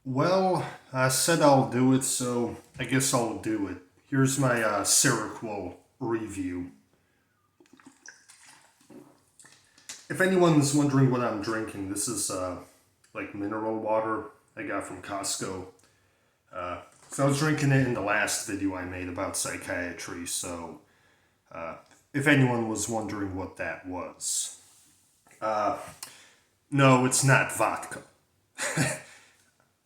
Well, I said I'll do it, so I guess I'll do it. Here's my Seroquel review. If anyone's wondering what I'm drinking, this is like mineral water I got from Costco. Uh, so I was drinking it in the last video I made about psychiatry, so uh, if anyone was wondering what that was. Uh, no, it's not vodka,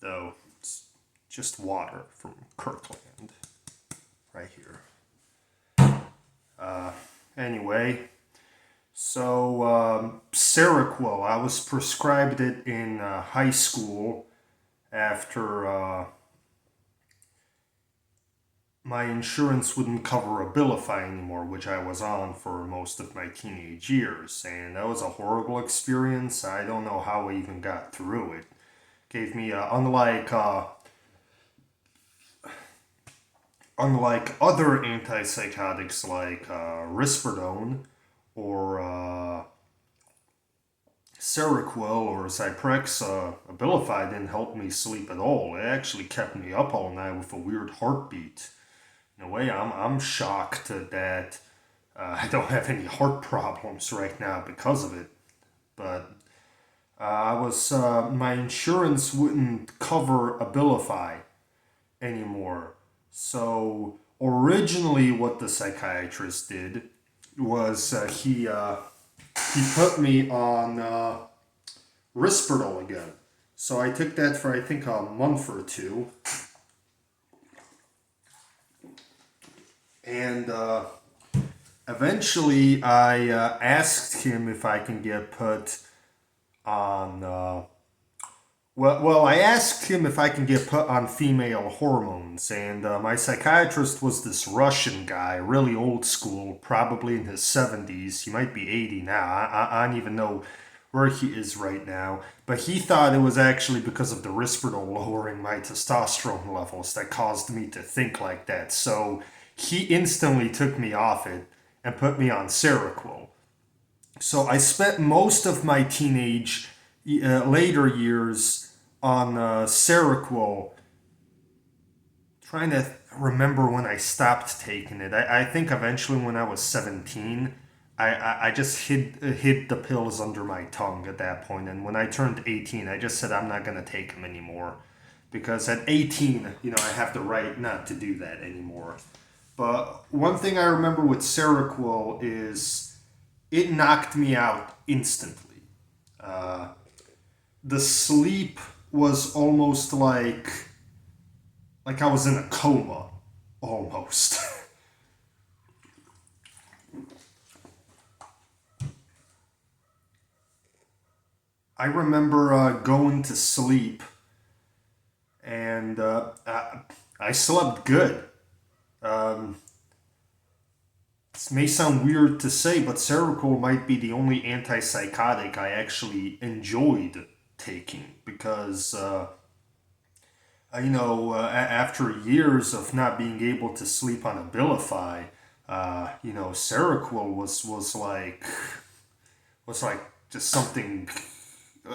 though. It's just water from Kirkland, right here. Anyway, so Seroquel, I was prescribed it in high school after my insurance wouldn't cover Abilify anymore, which I was on for most of my teenage years, and that was a horrible experience. I don't know how I even got through it. Gave me, unlike other antipsychotics like risperidone or Seroquel or Zyprexa, Abilify didn't help me sleep at all. It actually kept me up all night with a weird heartbeat. In a way, I'm shocked that I don't have any heart problems right now because of it. But my insurance wouldn't cover Abilify anymore. So originally, what the psychiatrist did was he put me on Risperdal again. So I took that for I think a month or two, and eventually I asked him if I can get put on. I asked him if I can get put on female hormones, and my psychiatrist was this Russian guy, really old school, probably in his 70s. He might be 80 now. I don't even know where he is right now. But he thought it was actually because of the Risperdal lowering my testosterone levels that caused me to think like that. So he instantly took me off it and put me on Seroquel. So I spent most of my teenage later years on Seroquel, trying to remember when I stopped taking it. I think eventually when I was 17, I just hid the pills under my tongue at that point. And when I turned 18, I just said I'm not going to take them anymore. Because at 18, I have the right not to do that anymore. But one thing I remember with Seroquel is it knocked me out instantly. Uh, the sleep was almost like I was in a coma, almost. I remember going to sleep, and I slept good. Um, this may sound weird to say, but Seroquel might be the only antipsychotic I actually enjoyed taking because after years of not being able to sleep on Abilify, Seroquel was like just something.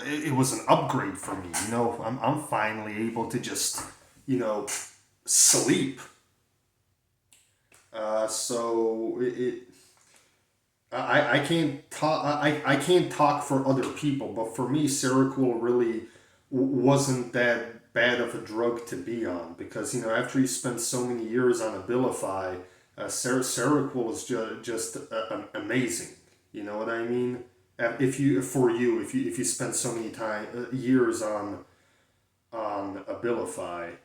It was an upgrade for me. I'm finally able to just sleep. So I can't talk I can't talk for other people, but for me, Seroquel really wasn't that bad of a drug to be on because after you spend so many years on Abilify, Seroquel is just amazing. You know what I mean? If you spend so many years on Abilify,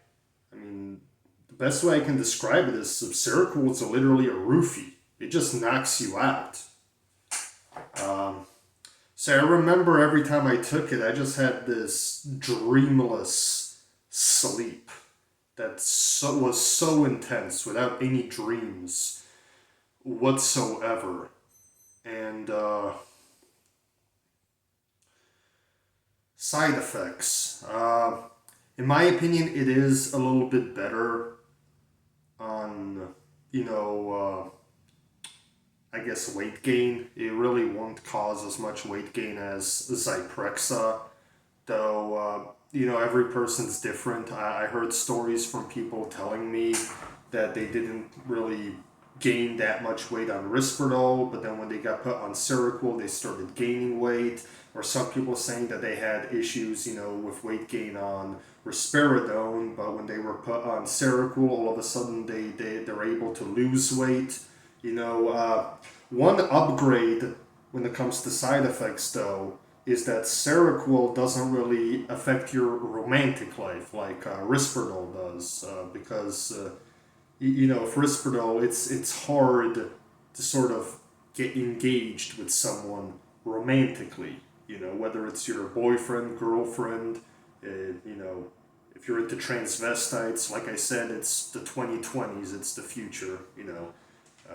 I mean the best way I can describe it is Seroquel is literally a roofie. It just knocks you out. Um, so I remember every time I took it, I just had this dreamless sleep was so intense without any dreams whatsoever. And side effects. In my opinion, it is a little bit better on, you know, I guess weight gain. It really won't cause as much weight gain as Zyprexa, though every person's different. I heard stories from people telling me that they didn't really gain that much weight on Risperdal, but then when they got put on Seroquel, they started gaining weight. Or some people saying that they had issues, with weight gain on risperidone, but when they were put on Seroquel, all of a sudden they're able to lose weight. One upgrade when it comes to side effects, though, is that Seroquel doesn't really affect your romantic life like Risperdal does, because for Risperdal, it's hard to sort of get engaged with someone romantically. Whether it's your boyfriend, girlfriend, you know, if you're into transvestites, like I said, it's the 2020s, it's the future. Uh,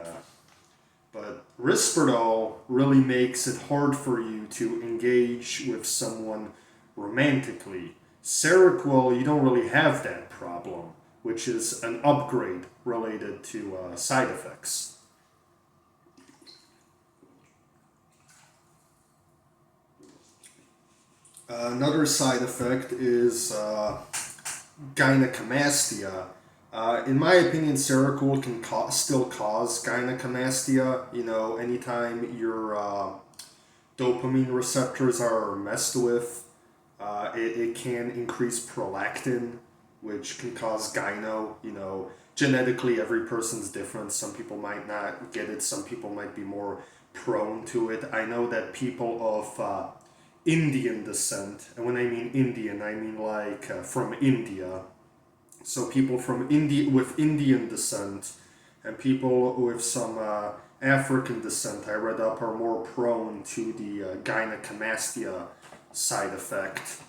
but Risperdal really makes it hard for you to engage with someone romantically. Seroquel, you don't really have that problem, which is an upgrade related to side effects. Another side effect is gynecomastia. In my opinion, Seroquel can still cause gynecomastia. Anytime your dopamine receptors are messed with, it can increase prolactin, which can cause gyno. Genetically, every person's different. Some people might not get it, some people might be more prone to it. I know that people of Indian descent, and when I mean Indian, I mean like from India. So people from India with Indian descent and people with some African descent, I read up, are more prone to the gynecomastia side effect.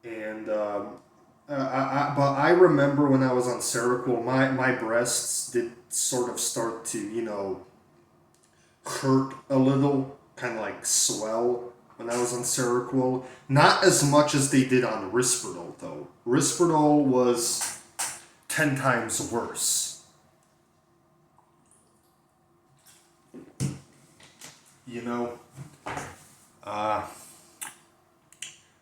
And but I remember when I was on Seroquel, my breasts did sort of start to hurt a little, kind of like swell when I was on Seroquel. Not as much as they did on Risperdal, though. Risperdal was 10 times worse. You know? Uh,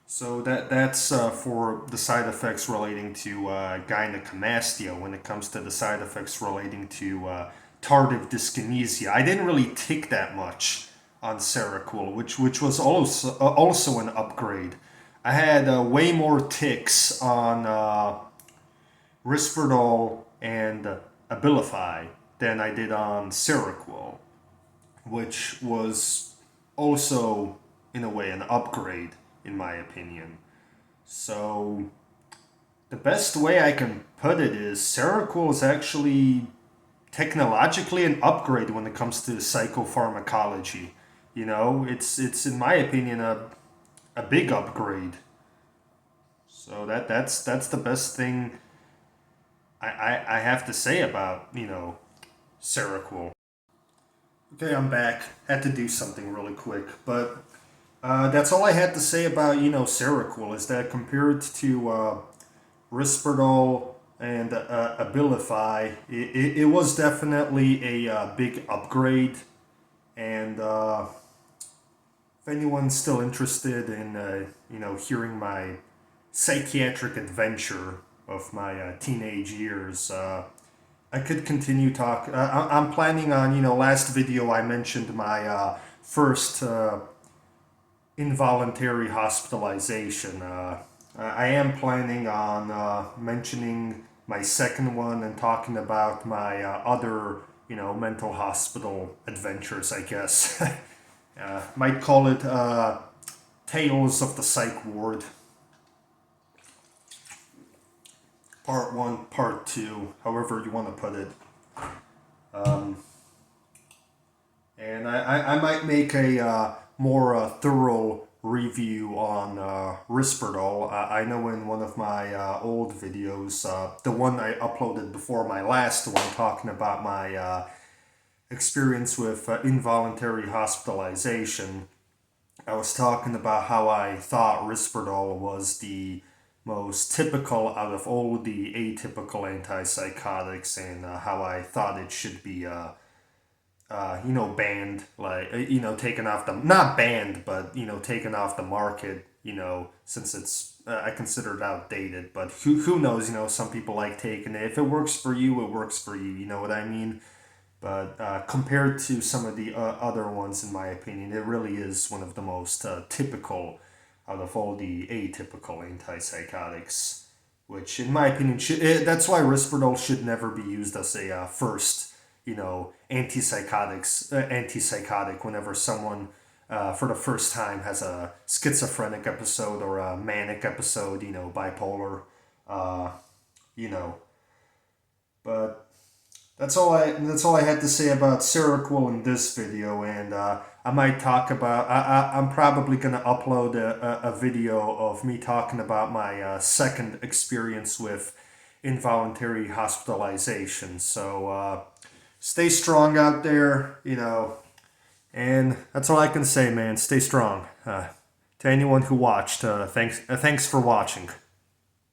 so that's for the side effects relating to gynecomastia. When it comes to the side effects relating to tardive dyskinesia, I didn't really take that much on Seroquel, which was also an upgrade. I had way more ticks on Risperdal and Abilify than I did on Seroquel, which was also, in a way, an upgrade, in my opinion. So, the best way I can put it is Seroquel is actually technologically an upgrade when it comes to psychopharmacology. It's in my opinion a big upgrade. So that's the best thing I have to say about Seroquel. Okay, I'm back. Had to do something really quick, but that's all I had to say about Seroquel. Is that compared to Risperdal and Abilify, it was definitely a big upgrade. And if anyone's still interested in hearing my psychiatric adventure of my teenage years, I could continue talk. I'm planning on last video I mentioned my first involuntary hospitalization. I am planning on mentioning my second one and talking about my other, mental hospital adventures, I guess. Might call it Tales of the Psych Ward. Part 1, Part 2, however you want to put it. Um, and I might make a more thorough review on Risperdal. I know in one of my old videos, the one I uploaded before my last one, talking about my experience with involuntary hospitalization, I was talking about how I thought Risperdal was the most typical out of all the atypical antipsychotics, and how I thought it should be banned, like taken off the, not banned, but taken off the market since it's I consider it outdated. But who knows? Some people like taking it. If it works for you, it works for you. You know what I mean? But compared to some of the other ones, in my opinion, it really is one of the most typical out of all the atypical antipsychotics. Which, in my opinion, that's why Risperdal should never be used as a first, antipsychotic whenever someone for the first time has a schizophrenic episode or a manic episode, bipolar, uh, you know. But that's all I had to say about Seroquel in this video, and I might talk about. I'm probably gonna upload a video of me talking about my second experience with involuntary hospitalization. So stay strong out there, and that's all I can say, man. Stay strong. To anyone who watched, thanks for watching.